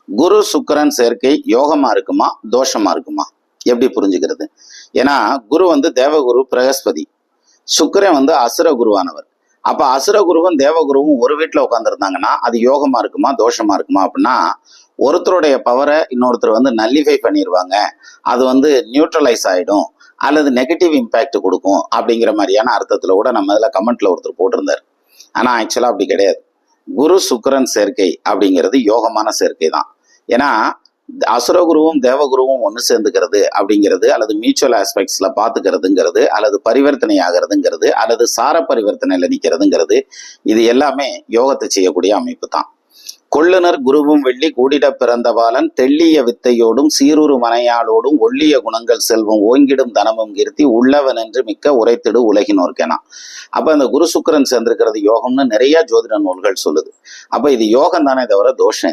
குரு சுக்கிரன் சேர்க்கை யோகமா இருக்குமா தோஷமா இருக்குமா? எப்படி புரிஞ்சுக்கிறது? ஏன்னா குரு வந்து தேவகுரு பிரகஸ்பதி, சுக்கிரன் வந்து அசுர குருவானவர். அப்ப அசுர குருவும் தேவகுருவும் ஒரு வீட்டுல உட்காந்துருந்தாங்கன்னா அது யோகமா இருக்குமா தோஷமா இருக்குமா அப்படின்னா, ஒருத்தருடைய பவரை இன்னொருத்தர் வந்து நல்லிஃபை பண்ணிடுவாங்க, அது வந்து நியூட்ரலைஸ் ஆயிடும் அல்லது நெகட்டிவ் இம்பேக்ட் கொடுக்கும் அப்படிங்கிற மாதிரியான அர்த்தத்துல கூட நம்ம இதுல கமெண்ட்ல ஒருத்தர் போட்டிருந்தார். ஆனா ஆக்சுவலா அப்படி கிடையாது. குரு சுக்கிரன் சேர்க்கை அப்படிங்கிறது யோகமான சேர்க்கை தான். ஏன்னா அசுரகுருவும் தேவகுருவும் ஒன்று சேர்ந்துக்கிறது அப்படிங்கிறது, அல்லது மியூச்சுவல் ஆஸ்பெக்ட்ஸ்ல பாத்துக்கிறதுங்கிறது, அல்லது பரிவர்த்தனை ஆகிறதுங்கிறது, அல்லது சார பரிவர்த்தனையில நிக்கிறதுங்கிறது, இது எல்லாமே யோகத்தை செய்யக்கூடிய அமைப்பு தான். கொள்ளுனர் குருவும் வெள்ளி கூடிட பிறந்த பாலன் தெள்ளிய வித்தையோடும் சீருரு மனையாளோடும் ஒள்ளிய குணங்கள் செல்வம் ஓங்கிடும் தனமும் கீர்த்தி உள்ளவன் என்று மிக்க உரைத்திடு உலகினோர்க்கெனா. அப்ப அந்த குரு சுக்கிரன் சேர்ந்திருக்கிறது யோகம்னு நிறைய ஜோதிட நூல்கள் சொல்லுது. அப்ப இது யோகம் தானே தவிர தோஷம் இல்லை.